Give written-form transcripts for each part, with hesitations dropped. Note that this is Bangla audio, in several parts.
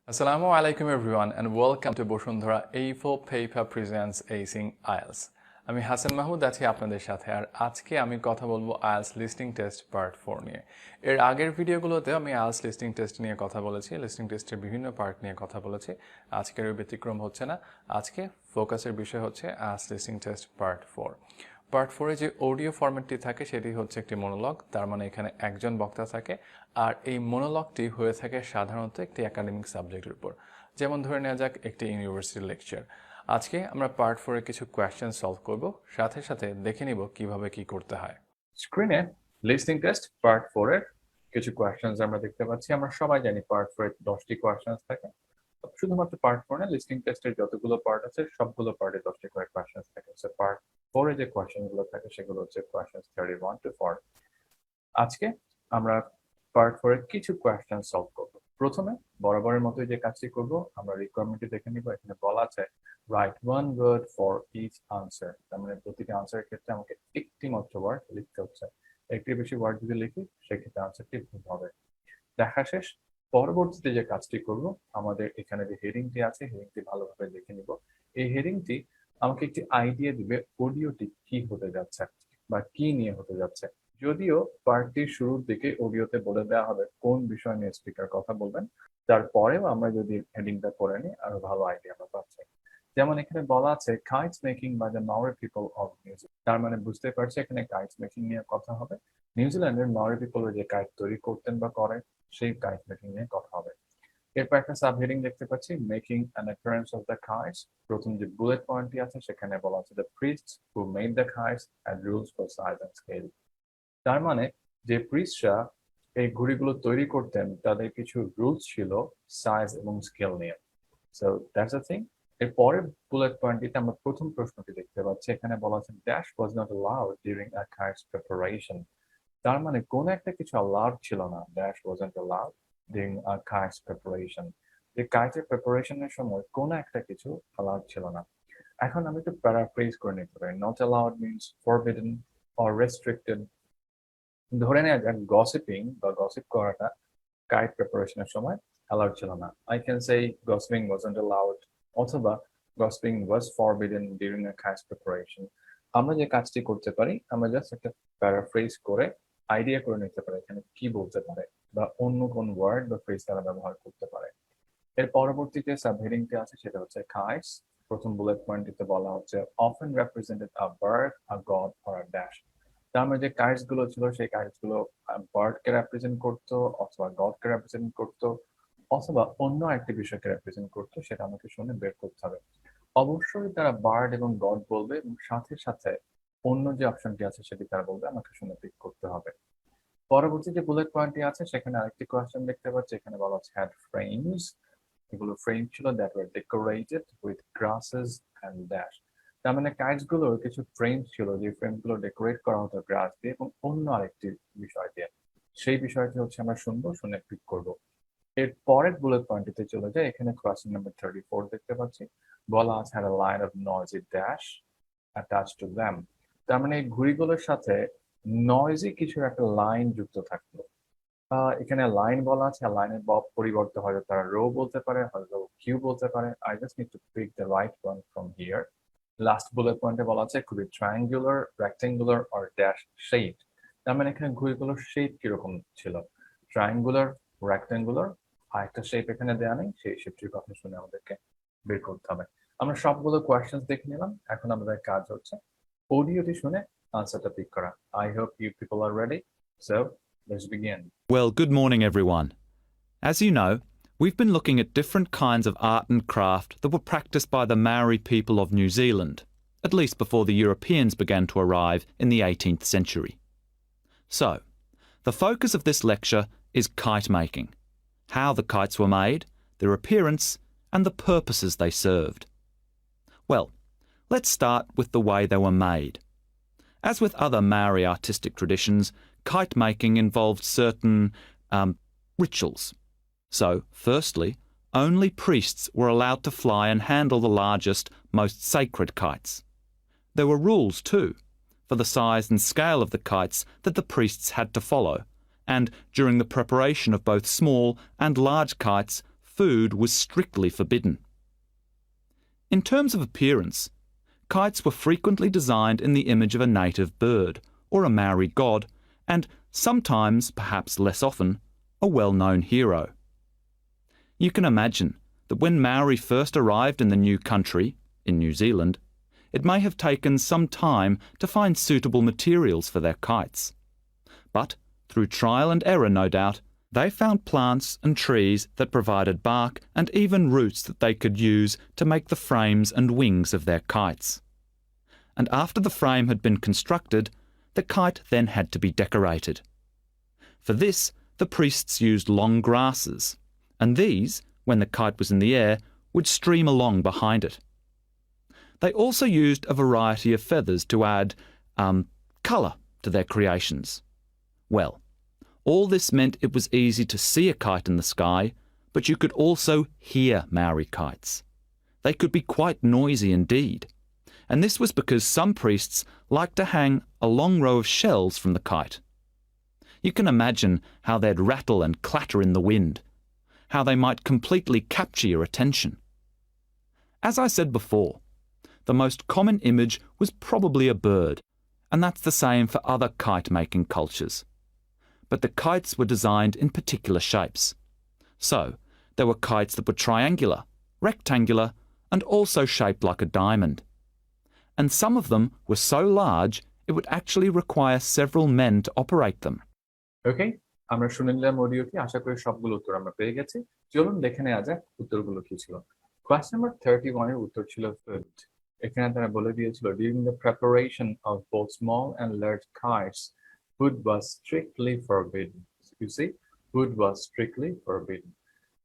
Assalamu alaikum everyone and welcome to Bashundhara A4 Paper Presents Acing IELTS আমি হাসান মাহমুদ আছি আপনাদের সাথে আর আজকে আমি কথা বলবো IELTS লিসনিং টেস্ট পার্ট 4 নিয়ে এর আগের ভিডিওগুলোতে আমি IELTS লিসনিং টেস্ট নিয়ে কথা বলেছি লিসনিং টেস্টের বিভিন্ন পার্ট নিয়ে কথা বলেছি আজকের ব্যতিক্রম হচ্ছে না আজকে ফোকাসের বিষয় হচ্ছে IELTS listening test part 4 part 4 এ যে অডিও ফরম্যাটটি থাকে সেটি হচ্ছে একটি মনোলগ তার মানে এখানে একজন বক্তা থাকে আর এই মনোলগটি হয়ে থাকে সাধারণত একটি একাডেমিক সাবজেক্টের উপর যেমন ধরে নেওয়া যাক একটি ইউনিভার্সিটি লেকচার আজকে আমরা পার্ট 4 এ কিছু কোয়েশ্চেন সলভ করব সাথে সাথে দেখে নিব কিভাবে কি করতে হয় স্ক্রিনে লিসনিং টেস্ট পার্ট 4 এর কিছু কোয়েশ্চেনস আমরা দেখতে পাচ্ছি আমরা সবাই জানি পার্ট 4 এ 10টি কোয়েশ্চেনস থাকে শুধুমাত্র পার্ট 4 না লিসনিং টেস্টের যতগুলো পার্ট আছে সবগুলো পার্টে 10টি করে কোয়েশ্চেনস থাকে সো পার্ট 4 এ যে কোয়েশ্চেনগুলো থাকে সেগুলো হচ্ছে কোয়েশ্চেনস 31 টু 40 আজকে আমরা পার্ট 4 এর কিছু কোয়েশ্চেন সলভ করব প্রথমে বরাবরের মতো যে কাজটি করব আমরা রিকোয়ারমেন্টে দেখে নিব এখানে বলা আছে write one word for each answer তার মানে প্রতিটি আনসারের ক্ষেত্রে আমাকে একটি মাত্র ওয়ার্ড লিখতে হচ্ছে একটি বেশি ওয়ার্ড যদি লিখি সেক্ষেত্রে আনসারটি ভুল হবে দেখা শেষ পরবর্তীতে যে কাজটি করব আমাদের এখানে যে হেডিংটি আছে হেডিংটি ভালোভাবে দেখে নিব এই হেডিংটি আমাকে একটি আইডিয়া দিবে অডিওটি কি হতে যাচ্ছে বা কি নিয়ে হতে যাচ্ছে যদিও পার্টির শুরুর দিকে অডিওতে বলে দেওয়া হবে কোন বিষয় নিয়ে স্পিকার কথা বলবেন তারপরেও আমরা যদি হেডিংটা করে নিই আরো ভালো আইডিয়া আমরা পাচ্ছি যেমন এখানে বলা আছে kites making by the Maori people of New Zealand তার মানে বুঝতে পারছি এখানে কাইটস মেকিং নিয়ে কথা হবে নিউজিল্যান্ডের মাওরি পিপল যে কাইট তৈরি করতেন বা করেন সেই কাইট মেকিং নিয়ে কথা হবে এরপর একটা সাব হেডিং দেখতে পাচ্ছি making an appearance of the kites প্রথম যে বুলেট পয়েন্টটি আছে সেখানে বলা আছে the priests who made the kites had rules for size and scale তার মানে যে প্রিস্টরা এই ঘুড়িগুলো তৈরি করতেন তাদের কিছু রুলস ছিল সাইজ এবং স্কেল নিয়ে সো দ্যাটস আ থিং এর পরের বুলেট পয়েন্টটিতে আমরা প্রথম প্রশ্নটি দেখতে পাচ্ছি এখানে বলা আছে dash was not allowed during a kites preparation তার মানে কোন একটা কিছু অ্যালাউড ছিল না dash wasn't allowed during a kites preparation যে কাইটের প্রিপারেশনের সময় কোন একটা কিছু অ্যালাউড ছিল না এখন আমি একটু প্যারাফ্রেজ করে নিতে পারি not allowed means forbidden or restricted ধরে নেওয়া যাক গসিপিং বা গসিপ করাটা কাইট প্রিপারেশনের সময় অ্যালাউড ছিল না I can say gossiping wasn't allowed অথবা gossiping was forbidden during a kites preparation আমরা যে কাজটি করতে পারি আমরা জাস্ট একটা প্যারাফ্রেজ করে আইডিয়া করে নিতে পারি এখানে কি বলতে পারে বা অন্য কোন ওয়ার্ড বা ফ্রেজ তারা ব্যবহার করতে পারে এর পরবর্তীতে সাবহেডিংটি আছে সেটা হচ্ছে কাইটস প্রথম বুলেট পয়েন্টটিতে বলা হচ্ছে often represented a bird a god or a dash তার মধ্যে যে কাইটস গুলো ছিল সেই কাইটস গুলো বার্ড কে রিপ্রেজেন্ট করতো অথবা গড কে রিপ্রেজেন্ট করতো অথবা অন্য একটি বিষয়কে রিপ্রেজেন্ট করতো সেটা আমাকে শুনে বের করতে হবে অবশ্যই তারা বার্ড এবং গড বলবে এবং সাথে সাথে অন্য যে অপশনটি আছে সেটি তারা বলবে আমাকে শুনে পিক করতে হবে পরবর্তী যে বুলেট পয়েন্টটি আছে সেখানে আরেকটি কোয়েশ্চেন দেখতে পাচ্ছি এখানে বলা হচ্ছে হ্যাড ফ্রেমস এগুলো ফ্রেম ছিল that were decorated with grasses and dash তার মানে কাইটস গুলোর কিছু ফ্রেম ছিল যে ফ্রেম গুলো ডেকোরেট করা হতো গ্রাস দিয়ে এবং অন্য আরেকটি বিষয় দিয়ে সেই বিষয়টি হচ্ছে আমরা শুনবো শুনে পিক করবো এর পরের বুলেট পয়েন্টটিতে চলে যায় এখানে কোয়েশ্চেন নাম্বার 34 দেখতে পাচ্ছি বলা আছে had a line of noisy dash attach to them তার মানে এই ঘুড়িগুলোর সাথে নয়েজি কিছু একটা লাইন যুক্ত থাকতো এখানে লাইন বলা আছে লাইনের পরিবর্তে হয়তো তারা রো বলতে পারে হয়তো কিউ বলতে পারে I just need to pick the right one from here last bullet পয়েন্টে বলা আছে খুবই triangular rectangular or dash shape তার মানে এখানে ঘুড়িগুলোর শেপ কিরকম ছিল ট্রায়াঙ্গুলার রেক্টেঙ্গুলার আর একটা শেপ এখানে দেওয়া নেই সেই শেপটির কথা শুনে আমাদেরকে বের করতে হবে আমরা সবগুলো কোয়েশ্চেন দেখে নিলাম এখন আমাদের কাজ হচ্ছে অডিওটি শুনে আনসারটা পিক করা I hope you people are ready so let's begin. Well, good morning, everyone. As you know, we've been looking at different kinds of art and craft that were practiced by the Maori people of New Zealand, at least before the Europeans began to arrive in the 18th century. So, the focus of this lecture is kite making, how the kites were made, their appearance, and the purposes they served. Well, let's start with the way they were made. As with other Maori artistic traditions, kite making involved certain rituals. So, firstly, only priests were allowed to fly and handle the largest, most sacred kites. There were rules too, for the size and scale of the kites that the priests had to follow, and during the preparation of both small and large kites, food was strictly forbidden. In terms of appearance, kites were frequently designed in the image of a native bird or a Maori god, and sometimes, perhaps less often, a well-known hero. You can imagine that when Maori first arrived in the new country, in New Zealand, it may have taken some time to find suitable materials for their kites. But, through trial and error no doubt, they found plants and trees that provided bark and even roots that they could use to make the frames and wings of their kites. And after the frame had been constructed, the kite then had to be decorated. For this, the priests used long grasses, and these, when the kite was in the air, would stream along behind it. They also used a variety of feathers to add colour to their creations. Well, all this meant it was easy to see a kite in the sky, but you could also hear Maori kites. They could be quite noisy indeed, and this was because some priests liked to hang a long row of shells from the kite. You can imagine how they'd rattle and clatter in the wind, how they might completely capture your attention. As I said before, the most common image was probably a bird, and that's the same for other kite-making cultures. But the kites were designed in particular shapes. So, there were kites that were triangular, rectangular, and also shaped like a diamond. And some of them were so large it would actually require several men to operate them. ওকে, আমরা শুনে নিলাম অডিওটি। আশা করি সবগুলো উত্তর আমরা পেয়ে গেছি। চলুন দেখে নেওয়া যাক উত্তরগুলো কি ছিল। কোয়েশ্চন নাম্বার 31 এর উত্তর ছিল ফুড। এখানে তারা বলে দিয়েছিল during the preparation of both small and large kites, food was strictly forbidden. You see, food was strictly forbidden.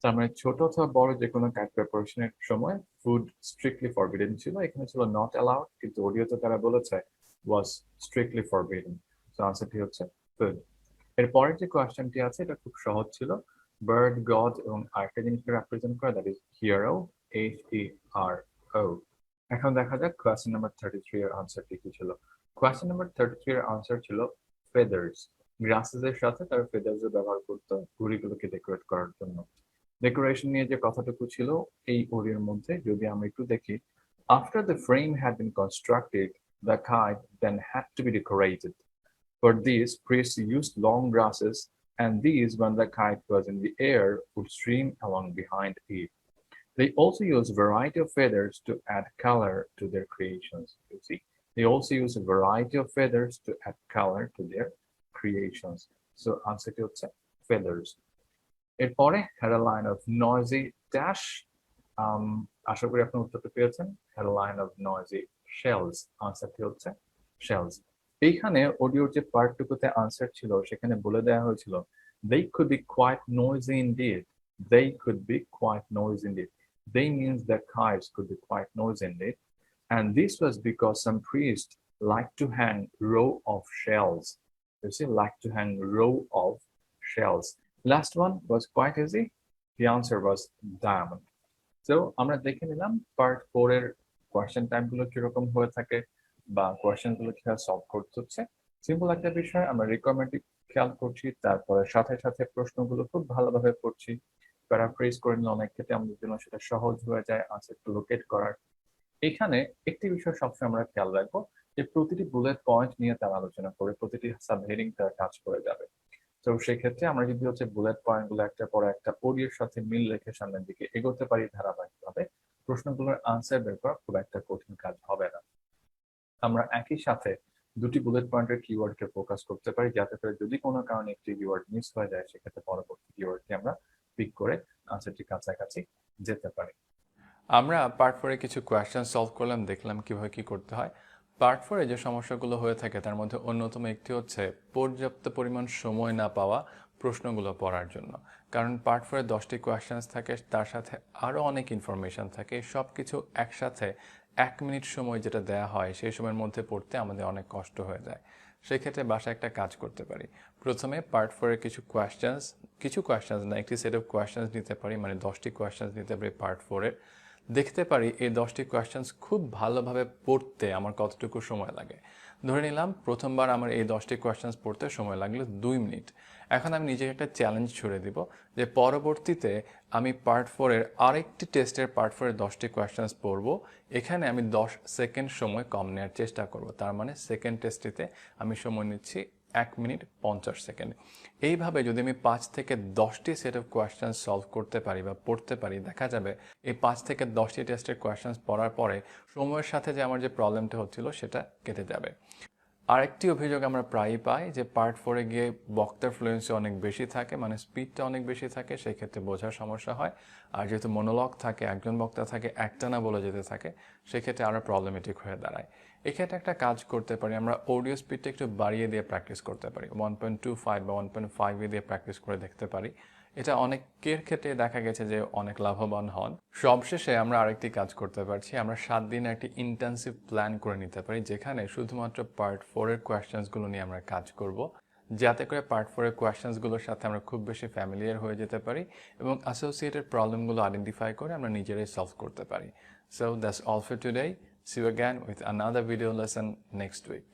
তার মানে ছোট অথবা বড় যে কোনো কাইট প্রিপারেশনের সময় ফুড স্ট্রিক্টলি ফরবিডেন ছিল। এখানে ছিল নট অ্যালাউড, কিন্তু অডিওতে তারা বলেছে was strictly forbidden. সো আনসারটি হচ্ছে ফুড। এর পরের যে কোয়েশ্চেনটি আছে এটা খুব সহজ ছিল। বার্ড, গড এবং আরেকটা জিনিসকে রিপ্রেজেন্ট করে, দ্যাট ইজ হিরো, HERO। এখন দেখা যাক কোয়েশ্চেন নাম্বার 33 এর আনসারটি কি ছিল। কোয়েশ্চেন নাম্বার 33 এর আনসার ছিল ফেদার্স। গ্রাসেস এর সাথে তার ফেদার্স এর ব্যবহার করতো ঘুড়িগুলোকে ডেকোরেট করার জন্য। ডেকোরেশন নিয়ে যে কথাটুকু ছিল এই ওডিওর মধ্যে যদি আমরা একটু দেখি, after the frame had been constructed, the kite then had to be decorated. For this, priests used long grasses, and these, when the kite was in the air, would stream along behind it. They also use a variety of feathers to add color to their creations. You see, they also use a variety of feathers to add color to their creations. So, answer to feathers. এরপরে had a line of noisy dash. আশা করি আপনি উত্তরটা পেয়েছেন। had a line of noisy shells. আনসারটি হচ্ছে shells. এইখানে অডিওর যে পার্টটুকুতে আনসার ছিল সেখানে বলে দেওয়া হয়েছিল they could be quite noisy indeed. They could be quite noisy indeed. They means that kites could be quite noisy indeed. And this was because some priests like to hang row of shells. You see, like to hang row of shells. Last one was quite easy. The answer was diamond. So আমরা দেখে নিলাম পার্ট 4 এর কোয়েশ্চেন টাইপগুলো কিরকম হয়ে থাকে বা কোয়েশ্চেন গুলো কিভাবে সলভ করতে হচ্ছে। সিম্পল একটা বিষয়, আমরা রিকোয়ারমেন্টটি খেয়াল করছি, তারপরে সাথে সাথে প্রশ্নগুলো খুব ভালোভাবে পড়ছি, প্যারাফ্রেজ করে নিলে অনেক ক্ষেত্রে আমাদের জন্য সেটা সহজ হয়ে যায় আনসারটা লোকেট করার। এখানে একটি বিষয় সবসময় আমরা খেয়াল রাখবো যে প্রতিটি বুলেট পয়েন্ট নিয়ে তারা আলোচনা করে, প্রতিটি সাব হেডিং তারা কাজ করে যাবে। তো সেক্ষেত্রে আমরা যদি বুলেট পয়েন্ট গুলো একটা পর একটা ওডিওর সাথে মিল রেখে সামনের দিকে এগোতে পারি ধারাবাহিকভাবে, প্রশ্নগুলোর আনসার বের করা খুব একটা কঠিন কাজ হবে না। আমরা একই সাথে দুটি বুলেট পয়েন্টের কিওয়ার্ডকে ফোকাস করতে পারি, যাতে করে যদি কোনো কারণে একটি কিওয়ার্ড মিস হয়ে যায় সেক্ষেত্রে পরবর্তী কিওয়ার্ডকে আমরা পিক করে আনসারটি কাছাকাছি যেতে পারি। আমরা পার্ট 4 এ কিছু কোয়েশ্চেন সলভ করলাম, দেখলাম কিভাবে কি করতে হয়। পার্ট 4 এ যে সমস্যাগুলো হয়ে থাকে তার মধ্যে অন্যতম একটি হচ্ছে পর্যাপ্ত পরিমাণ সময় না পাওয়া প্রশ্নগুলো পড়ার জন্য। কারণ পার্ট 4 এ 10টি কোয়েশ্চেন্স থাকে, তার সাথে আরও অনেক ইনফরমেশন থাকে, সব কিছু একসাথে 1 মিনিট সময় যেটা দেয়া হয় সেই সময়ের মধ্যে পড়তে আমাদের অনেক কষ্ট হয়ে যায়। সেক্ষেত্রে বাসায় একটা কাজ করতে পারি, প্রথমে পার্ট 4 এর কিছু কোয়েশ্চেন্স না, একটি সেট অফ কোয়েশ্চেন্স নিতে পারি, মানে 10টি কোয়েশ্চেন্স নিতে পারি পার্ট 4 এর। দেখতে পারি এই 10টি কোয়েশ্চেন্স খুব ভালোভাবে পড়তে আমার কতটুকু সময় লাগে। ধরে নিলাম প্রথমবার আমার এই 10টি কোয়েশ্চেন্স পড়তে সময় লাগলো 2 মিনিট। এখন আমি নিজেকে একটা চ্যালেঞ্জ ছুড়ে দিব যে পরবর্তীতে আমি পার্ট 4-এর আরেকটি টেস্টের পার্ট 4-এর 10টি কোয়েশ্চেন্স পড়ব। এখানে আমি 10 সেকেন্ড সময় কম নেওয়ার চেষ্টা করব। তার মানে সেকেন্ড টেস্টটিতে আমি সময় নিচ্ছি 1 মিনিট 50 সেকেন্ড। এইভাবে যদি আমি 5 থেকে 10টি সেট অফ কোয়েশ্চেন সলভ করতে পারি বা পড়তে পারি, দেখা যাবে এই 5 থেকে 10টি টেস্টের কোয়েশ্চেন পড়ার পরে সময়ের সাথে যে আমার যে প্রবলেমটা হচ্ছিল সেটা কেটে যাবে। আরেকটি অভিযোগ আমরা প্রায়ই পাই যে পার্ট 4-এ গিয়ে বক্তার ফ্লুয়েন্সি অনেক বেশি থাকে, মানে স্পিডটা অনেক বেশি থাকে, সেই ক্ষেত্রে বোঝার সমস্যা হয়। আর যেহেতু মনোলগ থাকে, একজন বক্তা থাকে, একটানা বলে যেতে থাকে, সেক্ষেত্রে আরও প্রবলেমেটিক হয়ে দাঁড়ায়। এক্ষেত্রে একটা কাজ করতে পারি, আমরা অডিও স্পিডটা একটু বাড়িয়ে দিয়ে প্র্যাকটিস করতে পারি, 1.25 বা 1.5 দিয়ে প্র্যাকটিস করে দেখতে পারি। এটা অনেকের ক্ষেত্রে দেখা গেছে যে অনেক লাভবান হন। সবশেষে আমরা আরেকটি কাজ করতে পারছি, আমরা 7 দিনের একটি ইন্টেন্সিভ প্ল্যান করে নিতে পারি, যেখানে শুধুমাত্র পার্ট 4-এর কোয়েশ্চেন্সগুলো নিয়ে আমরা কাজ করব, যাতে করে পার্ট 4-এর কোয়েশ্চেন্সগুলোর সাথে আমরা খুব বেশি ফ্যামিলিয়ার হয়ে যেতে পারি এবং অ্যাসোসিয়েটেড প্রবলেমগুলো আইডেন্টিফাই করে আমরা নিজেরাই সলভ করতে পারি। So that's all for today. See you again with another video lesson next week.